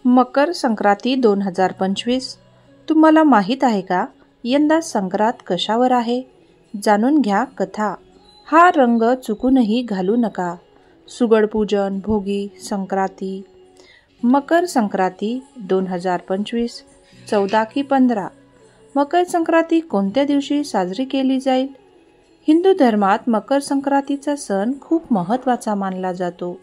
मकर संक्रांती 2025 तुम्हाला माहीत आहे का? यंदा संक्रांत कशावर आहे? जाणून घ्या कथा. हा रंग चुकूनही घालू नका. सुगडपूजन, भोगी, संक्रांती. मकर संक्रांती 2025 14 की 15. मकर संक्रांती कोणत्या दिवशी साजरी केली जाईल? हिंदू धर्मात मकर संक्रांतीचा सण खूप महत्त्वाचा मानला जातो.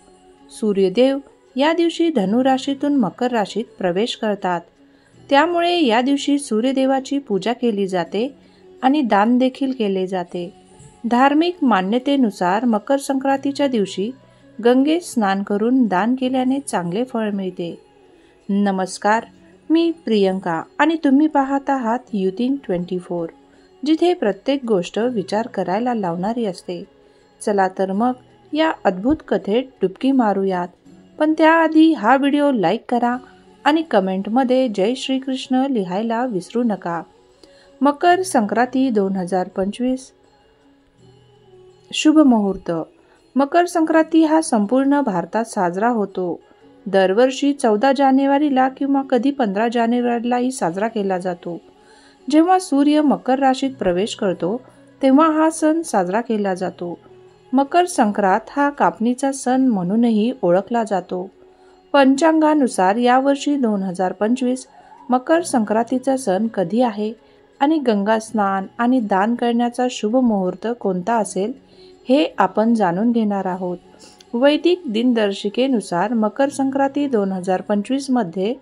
सूर्यदेव या दिवशी धनु राशीतून मकर राशीत प्रवेश करतात. त्यामुळे या दिवशी सूर्यदेवाची पूजा केली जाते आणि दान देखील केले जाते. धार्मिक मान्यतेनुसार मकर संक्रांतीच्या दिवशी गंगेत स्नान करून दान केल्याने चांगले फळ मिळते. नमस्कार, मी प्रियंका आणि तुम्ही पाहत आहात युथिंक 24, जिथे प्रत्येक गोष्ट विचार करायला लावणारी असते. चला तर मग या अद्भुत कथेत डुबकी मारूयात. पण त्याआधी हा व्हिडिओ लाईक करा आणि कमेंटमध्ये जय श्रीकृष्ण लिहायला विसरू नका. मकर संक्रांती 2025 शुभ मुहूर्त. मकर संक्रांती हा संपूर्ण भारतात साजरा होतो. दरवर्षी 14 जानेवारीला किंवा कधी 15 जानेवारीलाही साजरा केला जातो. जेव्हा सूर्य मकर राशीत प्रवेश करतो तेव्हा हा सण साजरा केला जातो. मकर संक्रांत हा कापणीचा सण म्हणूनही ओळखला जातो. पंचांगानुसार यावर्षी 2025 मकर संक्रांतीचा सण कधी आहे आणि गंगा स्नान आणि दान करण्याचा शुभ मुहूर्त कोणता असेल हे आपण जाणून घेणार आहोत. वैदिक दिनदर्शिकेनुसार मकर संक्रांती 2025 मध्ये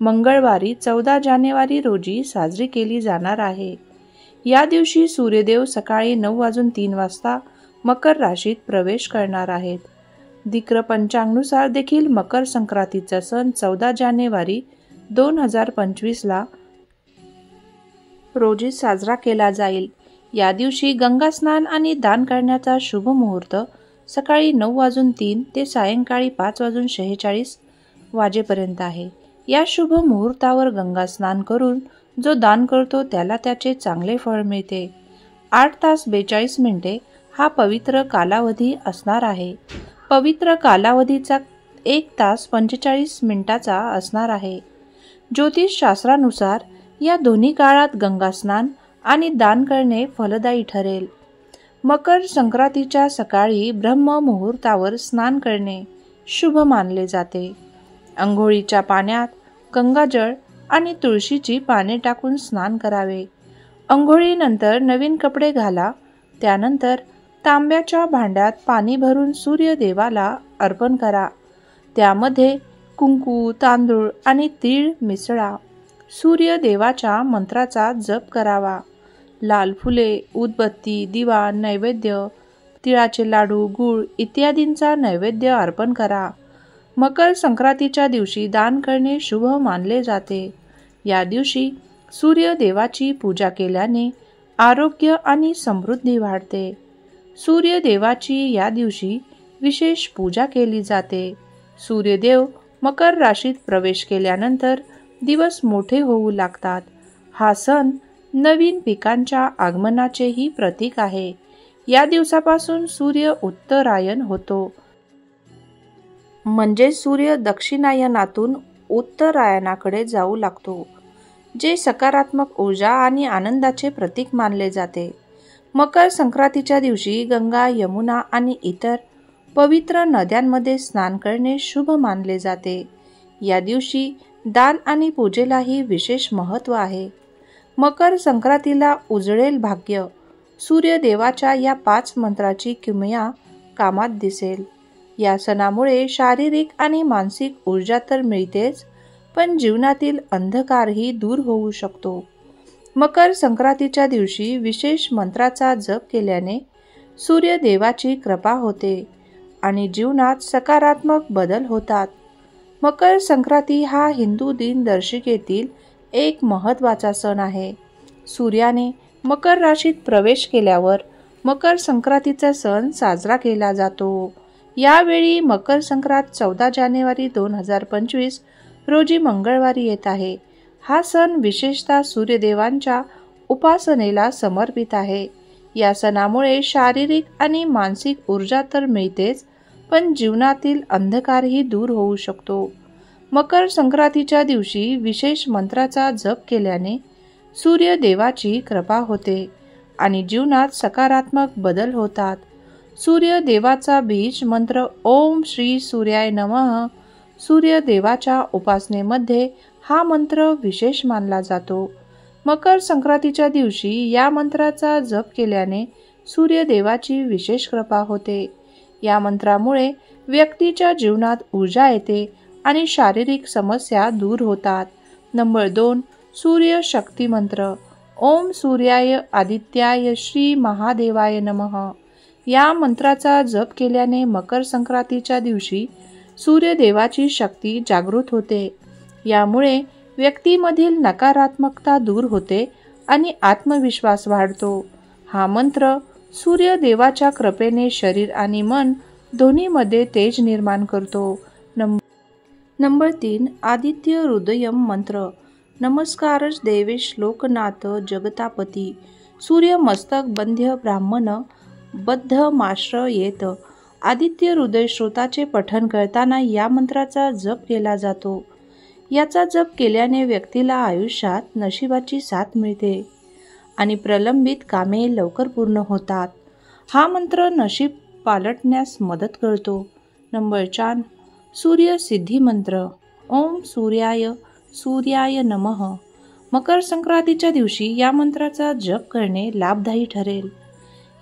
मंगळवारी 14 जानेवारी रोजी साजरी केली जाणार आहे. या दिवशी सूर्यदेव सकाळी 9:03 वाजता मकर राशीत प्रवेश करणार आहेत. दिक्र पंचांगानुसार देखील मकर संक्रांतीचा सण 14 जानेवारी 2025 रोजी साजरा केला जाईल. या दिवशी गंगा स्नान आणि दान करण्याचा शुभ मुहूर्त सकाळी 9:03 ते सायंकाळी 5:46 वाजेपर्यंत आहे. या शुभ मुहूर्तावर गंगा स्नान करून जो दान करतो त्याला त्याचे चांगले फळ मिळते. 8 तास 42 मिनिटे हा पवित्र कालावधी असणार आहे. पवित्र कालावधीचा 1 तास 45 मिनिटाचा असणार आहे. ज्योतिषशास्त्रानुसार या दोन्ही काळात गंगा स्नान आणि दान करणे फलदायी ठरेल. मकर संक्रांतीच्या सकाळी ब्रह्म मुहूर्तावर स्नान करणे शुभ मानले जाते. अंघोळीच्या पाण्यात गंगाजळ आणि तुळशीची पाने टाकून स्नान करावे. अंघोळीनंतर नवीन कपडे घाला. त्यानंतर तांब्याच्या भांड्यात पाणी भरून सूर्यदेवाला अर्पण करा. त्यामध्ये कुंकू, तांदूळ आणि तीळ मिसळा. सूर्यदेवाच्या मंत्राचा जप करावा. लाल फुले, उदबत्ती, दिवा, नैवेद्य, तिळाचे लाडू, गूळ इत्यादींचा नैवेद्य अर्पण करा. मकर संक्रांतीच्या दिवशी दान करणे शुभ मानले जाते. या दिवशी सूर्यदेवाची पूजा केल्याने आरोग्य आणि समृद्धी वाढते. सूर्यदेवाची या दिवशी विशेष पूजा केली जाते. सूर्यदेव मकर राशीत प्रवेश केल्यानंतर दिवस मोठे होऊ लागतात. हा सण नवीन पिकांच्या आगमनाचेही प्रतीक आहे. या दिवसापासून सूर्य उत्तरायण होतो. म्हणजे सूर्य दक्षिणायनातून उत्तरायणाकडे जाऊ लागतो, जे सकारात्मक ऊर्जा आणि आनंदाचे प्रतीक मानले जाते. मकर संक्रांतीच्या दिवशी गंगा, यमुना आणि इतर पवित्र नद्यांमध्ये स्नान करणे शुभ मानले जाते. या दिवशी दान आणि पूजेलाही विशेष महत्त्व आहे. मकर संक्रांतीला उजळेल भाग्य. सूर्यदेवाच्या या 5 मंत्राची किमया कामात दिसेल. या सणामुळे शारीरिक आणि मानसिक ऊर्जा तर मिळतेच, पण जीवनातील अंधकारही दूर होऊ शकतो. मकर संक्रांतीच्या दिवशी विशेष मंत्राचा जप केल्याने सूर्यदेवाची कृपा होते आणि जीवनात सकारात्मक बदल होतात. मकर संक्रांती हा हिंदू दिनदर्शिकेतील एक महत्त्वाचा सण आहे. सूर्याने मकर राशीत प्रवेश केल्यावर मकर संक्रांतीचा सण साजरा केला जातो. यावेळी मकर संक्रांत 14 जानेवारी 2025 रोजी मंगळवारी येत आहे. हा सण विशेषतः सूर्यदेवांच्या उपासनेला समर्पित आहे. या सणामुळे शारीरिक आणि मानसिक ऊर्जा तर मिळतेच, पण जीवनातील अंधकारही दूर होऊ शकतो. मकर संक्रांतीच्या दिवशी विशेष मंत्राचा जप केल्याने सूर्यदेवाची कृपा होते आणि जीवनात सकारात्मक बदल होतात. सूर्यदेवाचा बीज मंत्र ओम श्री सूर्याय नमः. सूर्यदेवाच्या उपासनेमध्ये हा मंत्र विशेष मानला जातो. मकर संक्रांतीच्या दिवशी या मंत्राचा जप केल्याने सूर्यदेवाची विशेष कृपा होते. या मंत्रामुळे व्यक्तीच्या जीवनात ऊर्जा येते आणि शारीरिक समस्या दूर होतात. नंबर 2, सूर्य शक्ती मंत्र ओम सूर्याय आदित्याय श्री महादेवाय नमः. या मंत्राचा जप केल्याने मकर संक्रांतीच्या दिवशी सूर्यदेवाची शक्ती जागृत होते. यामुळे व्यक्तीमधील नकारात्मकता दूर होते आणि आत्मविश्वास वाढतो. हा मंत्र सूर्यदेवाच्या कृपेने शरीर आणि मन दोन्हीमध्ये तेज निर्माण करतो. नंबर 3, आदित्य हृदयम मंत्र नमस्कारच देवेश लोकनाथ जगतापती सूर्य मस्तक बंध्य ब्राह्मण बद्ध माश्र येत. आदित्य हृदय श्रोताचे पठण करताना या मंत्राचा जप केला जातो. याचा जप केल्याने व्यक्तीला आयुष्यात नशिबाची साथ मिळते आणि प्रलंबित कामे लवकर पूर्ण होतात. हा मंत्र नशीब पालटण्यास मदत करतो. नंबर 4, सूर्य सिद्धी मंत्र ओम सूर्याय नमः. मकर संक्रांतीच्या दिवशी या मंत्राचा जप करणे लाभदायी ठरेल.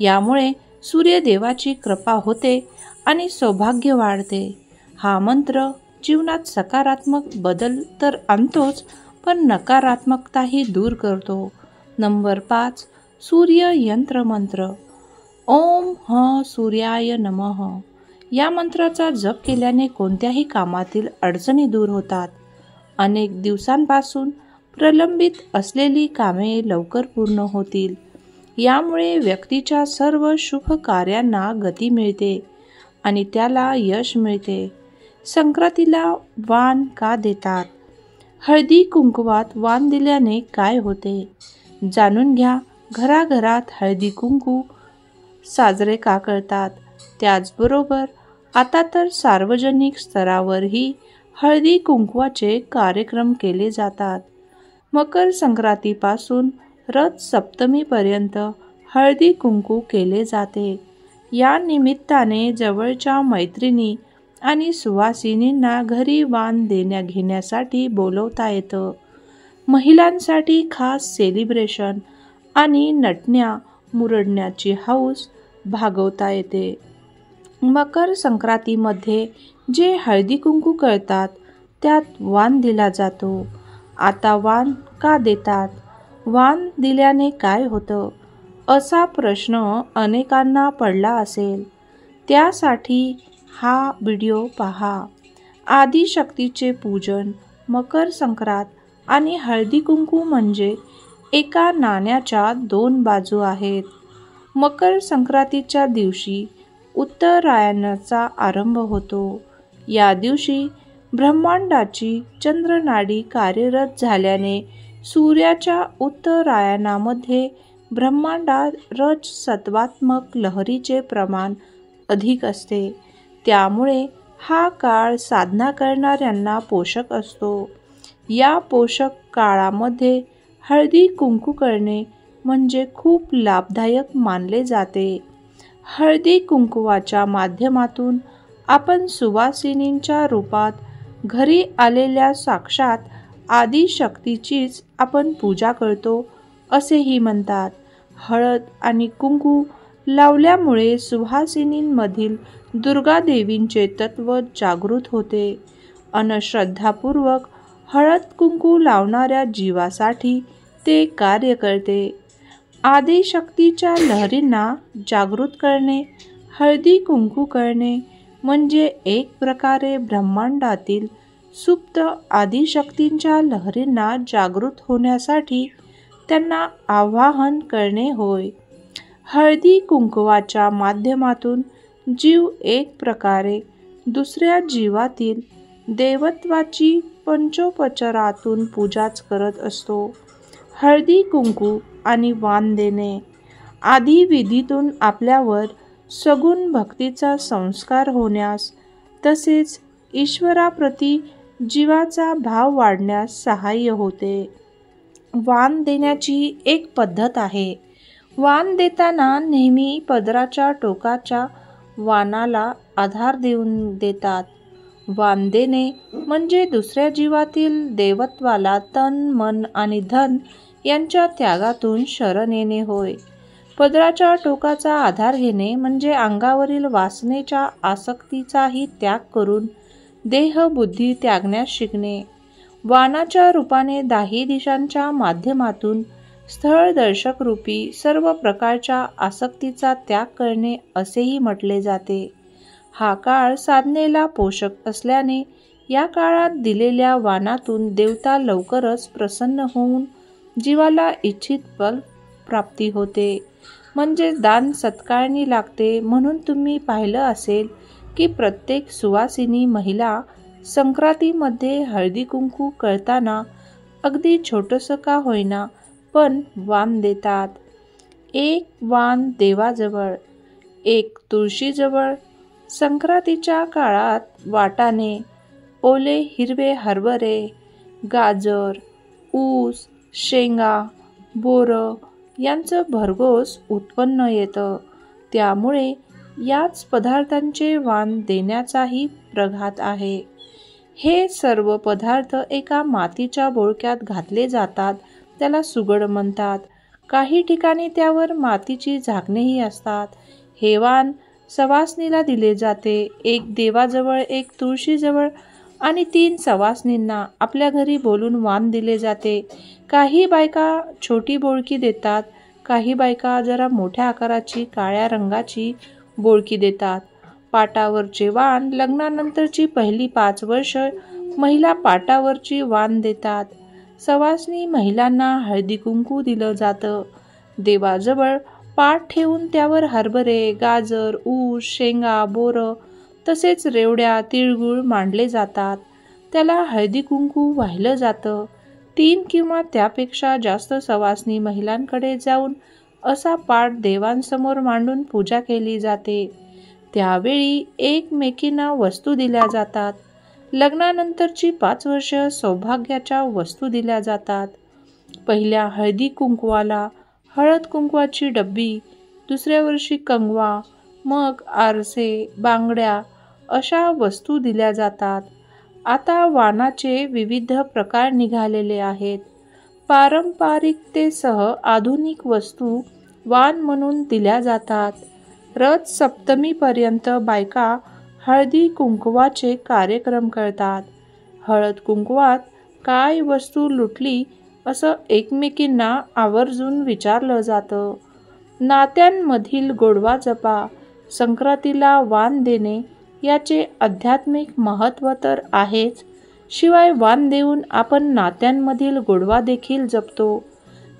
यामुळे सूर्यदेवाची कृपा होते आणि सौभाग्य वाढते. हा मंत्र जीवनात सकारात्मक बदल तर आणतोच, पण नकारात्मकताही दूर करतो. नंबर 5, सूर्य यंत्र मंत्र ओम सूर्याय नमः. या मंत्राचा जप केल्याने कोणत्याही कामातील अडचणी दूर होतात. अनेक दिवसांपासून प्रलंबित असलेली कामे लवकर पूर्ण होतील. यामुळे व्यक्तीच्या सर्व शुभ कार्यांना गती मिळते आणि त्याला यश मिळते. संक्रांतीला वाण का देतात? हळदी कुंकवात वाण दिल्याने काय होते? जाणून घ्या. घराघरात हळदी कुंकू साजरे का करतात? त्याचबरोबर आता तर सार्वजनिक स्तरावरही हळदी कुंकवाचे कार्यक्रम केले जातात. मकर संक्रांतीपासून रथ सप्तमीपर्यंत हळदी कुंकू केले जाते. या निमित्ताने जवळच्या मैत्रिणी आणि सुवासिनींना घरी वाण देण्या घेण्यासाठी बोलवता येतं. महिलांसाठी खास सेलिब्रेशन आणि नटण्या मुरडण्याची हौस भागवता येते. मकर संक्रांतीमध्ये जे हळदी कुंकू करतात त्यात वाण दिला जातो. आता वाण का देतात? वाण दिल्याने काय होतं? असा प्रश्न अनेकांना पडला असेल. त्यासाठी हा व्हिडिओ पहा. आदिशक्तीचे पूजन, मकर संक्रांत आणि हळदी कुंकू म्हणजे एका नाण्याच्या 2 बाजू आहेत. मकर संक्रांतीच्या दिवशी उत्तरायणाचा आरंभ होतो. या दिवशी ब्रह्मांडाची चंद्रनाडी कार्यरत झाल्याने सूर्याच्या उत्तरायणामध्ये ब्रह्मांडात रजसत्वात्मक लहरीचे प्रमाण अधिक असते. त्यामुळे हा काळ साधना करणाऱ्यांना पोषक असतो. या पोषक काळामध्ये हळदी कुंकू करणे म्हणजे खूप लाभदायक मानले जाते. हळदी कुंकवाच्या माध्यमातून आपण सुवासिनींच्या रूपात घरी आलेल्या साक्षात आदिशक्तीचीच आपण पूजा करतो असेही म्हणतात. हळद आणि कुंकू लावल्यामुळे सुवासिनींमधील दुर्गादेवींचे तत्व जागृत होते. श्रद्धापूर्वक हळद कुंकू लावणाऱ्या जीवासाठी ते कार्य करते. आदिशक्तीच्या लहरींना जागृत करणे, हळदी कुंकू करणे म्हणजे एक प्रकारे ब्रह्मांडातील सुप्त आदिशक्तींच्या लहरींना जागृत होण्यासाठी त्यांना आवाहन करणे होय. हळदी कुंकवाच्या माध्यमातून जीव एक प्रकारे दुसऱ्या जीवातील देवत्वाची पंचोपचारातून पूजाच करत असतो. हळदी कुंकू आणि वाण देणे आदी विधीतून आपल्यावर सगुण भक्तीचा संस्कार होण्यास तसेच ईश्वराप्रती जीवाचा भाव वाढण्यास सहाय्य होते. वाण देण्याची एक पद्धत आहे. वाण देताना नेहमी पदराच्या टोकाच्या वाणाला आधार देऊन देतात. वाण देणे म्हणजे दुसऱ्या जीवातील देवत्वाला तन, मन आणि धन यांच्या त्यागातून शरण येणे होय. पदराच्या टोकाचा आधार घेणे म्हणजे अंगावरील वासनेच्या आसक्तीचाही त्याग करून देह बुद्धी त्यागण्यास शिकणे. वाणाच्या रूपाने दाही दिशांच्या माध्यमातून स्थळदर्शक रूपी सर्व प्रकारच्या आसक्तीचा त्याग करणे असेही म्हटले जाते. हा काळ साधनेला पोषक असल्याने या काळात दिलेल्या वाणातून देवता लवकरच प्रसन्न होऊन जीवाला इच्छित फल प्राप्ती होते. म्हणजे दान सत्कारणी लागते. म्हणून तुम्ही पाहिलं असेल की प्रत्येक सुवासिनी महिला संक्रांतीमध्ये हळदी कुंकू करताना अगदी छोटंसं का होईना पण वाण देतात. एक वाण देवाजवळ, एक तुळशीजवळ. संक्रांतीच्या काळात वाटाणे, ओले हिरवे हरभरे, गाजर, ऊस, शेंगा, बोरं यांचं भरघोस उत्पन्न येतं. त्यामुळे याच पदार्थांचे वाण देण्याचाही प्रघात आहे. हे सर्व पदार्थ एका मातीच्या बोळक्यात घातले जातात. त्याला सुगड म्हणतात. काही ठिकाणी त्यावर मातीची झाकणेही असतात. हे वाण सवासणीला दिले जाते. एक देवाजवळ, एक तुळशीजवळ आणि 3 सवासणींना आपल्या घरी बोलून वाण दिले जाते. काही बायका छोटी बोळकी देतात. काही बायका जरा मोठ्या आकाराची काळ्या रंगाची बोळकी देतात. पाटावरचे वाण लग्नानंतरची पहिली 5 वर्ष महिला पाटावरची वाण देतात. सवासणी महिलांना हळदी कुंकू दिलं जातं. देवाजवळ पाट ठेवून त्यावर हरभरे, गाजर, ऊस, शेंगा, बोरं तसेच रेवड्या, तिळगुळ मांडले जातात. त्याला हळदी कुंकू वाहिलं जातं. 3 किंवा त्यापेक्षा जास्त सवासणी महिलांकडे जाऊन असा पाट देवांसमोर मांडून पूजा केली जाते. त्यावेळी एकमेकींना वस्तू दिल्या जातात. लग्नानंतरची 5 वर्ष सौभाग्याच्या वस्तू दिल्या जातात. पहिल्या हळदी कुंकवाला हळद कुंकवाची डब्बी, दुसऱ्या वर्षी कंगवा, मग आरसे, बांगड्या अशा वस्तू दिल्या जातात. आता वाणाचे विविध प्रकार निघालेले आहेत. पारंपरिकतेसह आधुनिक वस्तू वाण म्हणून दिल्या जातात. रथ सप्तमीपर्यंत बायका हळदी कुंकवाचे कार्यक्रम करतात. हळद कुंकवात काय वस्तू लुटली असं एकमेकींना आवर्जून विचारलं जातं. नात्यांमधील गोडवा जपा. संक्रांतीला वाण देणे याचे आध्यात्मिक महत्त्व तर आहेच, शिवाय वाण देऊन आपण नात्यांमधील गोडवा देखील जपतो.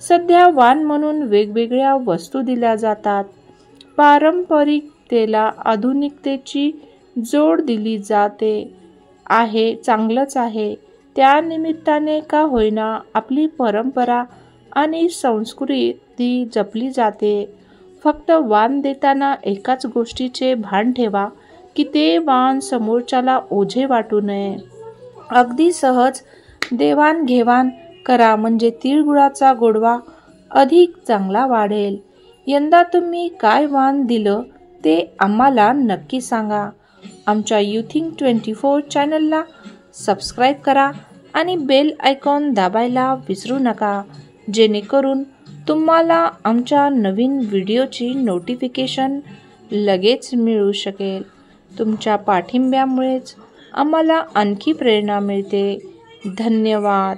सध्या वाण म्हणून वेगवेगळ्या वस्तू दिल्या जातात. पारंपरिकतेला आधुनिकतेची जोड दिली जाते आहे, चांगलंच आहे. त्या निमित्ताने का होईना आपली परंपरा आणि संस्कृती जपली जाते. फक्त वाण देताना एकाच गोष्टीचे भान ठेवा की ते वाण समोरच्याला ओझे वाटू नये. अगदी सहज देवाणघेवाण करा म्हणजे तिळगुळाचा गोडवा अधिक चांगला वाढेल. यंदा तुम्ही काय वाण दिलं ते आम्हाला नक्की सांगा. आमच्या युथिंग 24 चॅनलला सबस्क्राईब करा आणि बेल आयकॉन दाबायला विसरू नका, जेणेकरून तुम्हाला आमच्या नवीन व्हिडिओची नोटिफिकेशन लगेच मिळू शकेल. तुमच्या पाठिंब्यामुळेच आम्हाला आणखी प्रेरणा मिळते. धन्यवाद.